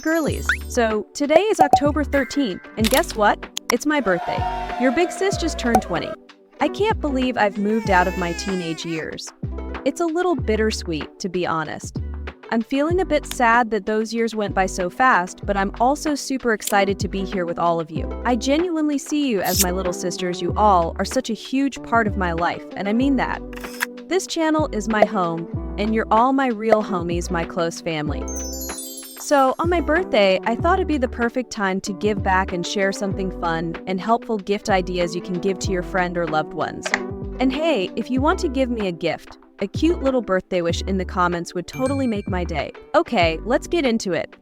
Girlies, so today is October 13th, and guess what? It's my birthday. Your big sis just turned 20. I can't believe I've moved out of my teenage years. It's a little bittersweet, to be honest. I'm feeling a bit sad that those years went by so fast, but I'm also super excited to be here with all of you. I genuinely see you as my little sisters. You all are such a huge part of my life, and I mean that. This channel is my home, and you're all my real homies, my close family. So, on my birthday, I thought it'd be the perfect time to give back and share something fun and helpful gift ideas you can give to your friend or loved ones. And hey, if you want to give me a gift, a cute little birthday wish in the comments would totally make my day. Okay, let's get into it.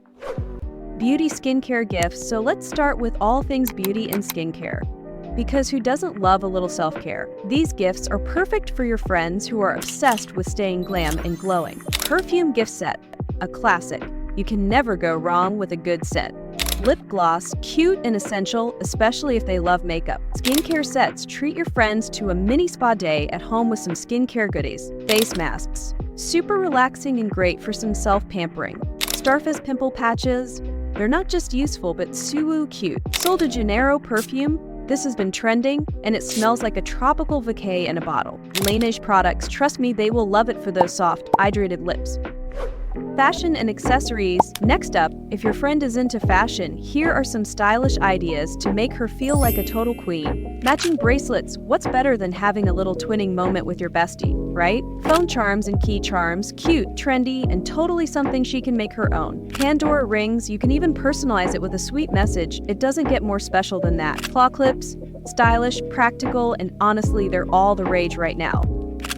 Beauty skincare gifts, so let's start with all things beauty and skincare. Because who doesn't love a little self-care? These gifts are perfect for your friends who are obsessed with staying glam and glowing. Perfume gift set, a classic. You can never go wrong with a good scent. Lip gloss, cute and essential, especially if they love makeup. Skincare sets, treat your friends to a mini spa day at home with some skincare goodies. Face masks, super relaxing and great for some self-pampering. Starface pimple patches, they're not just useful but suwu cute. Sol de Janeiro perfume, this has been trending and it smells like a tropical vacay in a bottle. Laneige products, trust me, they will love it for those soft, hydrated lips. Fashion and accessories. Next up, if your friend is into fashion, here are some stylish ideas to make her feel like a total queen. Matching bracelets. What's better than having a little twinning moment with your bestie, right? Phone charms and key charms. Cute, trendy, and totally something she can make her own. Pandora rings. You can even personalize it with a sweet message. It doesn't get more special than that. Claw clips. Stylish, practical, and honestly, they're all the rage right now.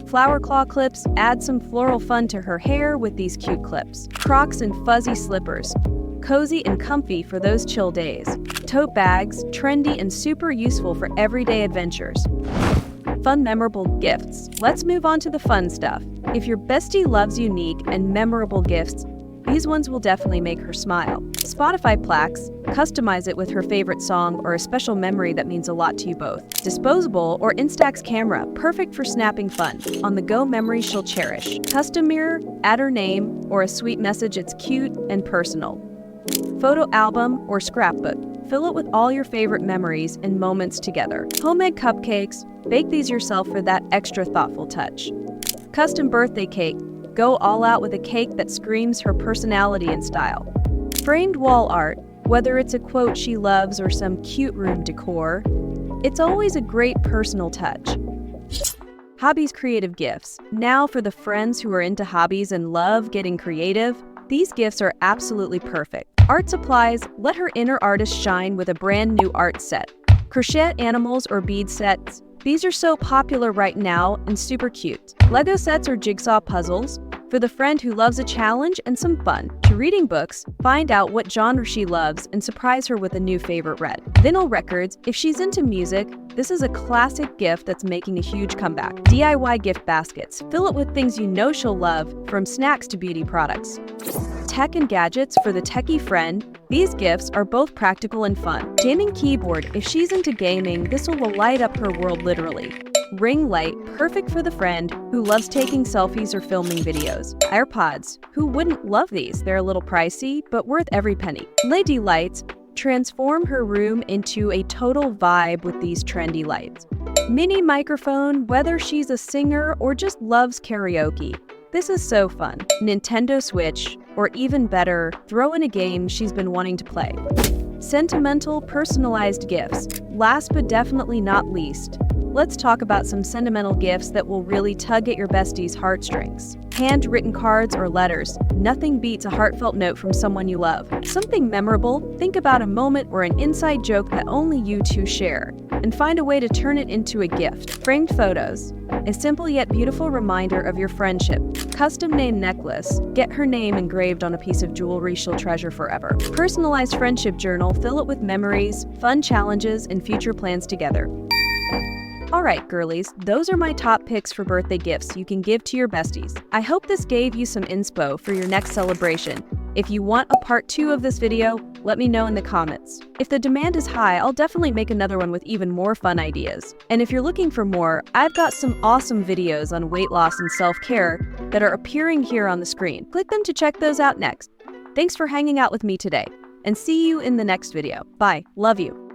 Flower claw clips, add some floral fun to her hair with these cute clips. Crocs and fuzzy slippers, cozy and comfy for those chill days. Tote bags, trendy and super useful for everyday adventures. Fun, memorable gifts. Let's move on to the fun stuff. If your bestie loves unique and memorable gifts, these ones will definitely make her smile. Spotify plaques, customize it with her favorite song or a special memory that means a lot to you both. Disposable or Instax camera, perfect for snapping fun. On-the-go memories she'll cherish. Custom mirror, add her name or a sweet message. It's cute and personal. Photo album or scrapbook, fill it with all your favorite memories and moments together. Homemade cupcakes, bake these yourself for that extra thoughtful touch. Custom birthday cake, go all out with a cake that screams her personality and style. Framed wall art, whether it's a quote she loves or some cute room decor, it's always a great personal touch. Hobbies, creative gifts. Now for the friends who are into hobbies and love getting creative, these gifts are absolutely perfect. Art supplies, let her inner artist shine with a brand new art set. Crochet animals or bead sets, these are so popular right now and super cute. Lego sets or jigsaw puzzles, for the friend who loves a challenge and some fun. To reading books, find out what genre she loves and surprise her with a new favorite read. Vinyl records, if she's into music, this is a classic gift that's making a huge comeback. DIY gift baskets, fill it with things you know she'll love, from snacks to beauty products. Tech and gadgets, for the techie friend, these gifts are both practical and fun. Gaming keyboard, if she's into gaming, this will light up her world literally. Ring light, perfect for the friend who loves taking selfies or filming videos. AirPods, who wouldn't love these? They're a little pricey, but worth every penny. LED lights, transform her room into a total vibe with these trendy lights. Mini microphone, whether she's a singer or just loves karaoke. This is so fun. Nintendo Switch, or even better, throw in a game she's been wanting to play. Sentimental, personalized gifts. Last but definitely not least, let's talk about some sentimental gifts that will really tug at your bestie's heartstrings. Handwritten cards or letters. Nothing beats a heartfelt note from someone you love. Something memorable, think about a moment or an inside joke that only you two share, and find a way to turn it into a gift. Framed photos. A simple yet beautiful reminder of your friendship. Custom name necklace. Get her name engraved on a piece of jewelry she'll treasure forever. Personalized friendship journal. Fill it with memories, fun challenges, and future plans together. Alright girlies, those are my top picks for birthday gifts you can give to your besties. I hope this gave you some inspo for your next celebration. If you want a part 2 of this video, let me know in the comments. If the demand is high, I'll definitely make another one with even more fun ideas. And if you're looking for more, I've got some awesome videos on weight loss and self-care that are appearing here on the screen. Click them to check those out next. Thanks for hanging out with me today, and see you in the next video. Bye. Love you.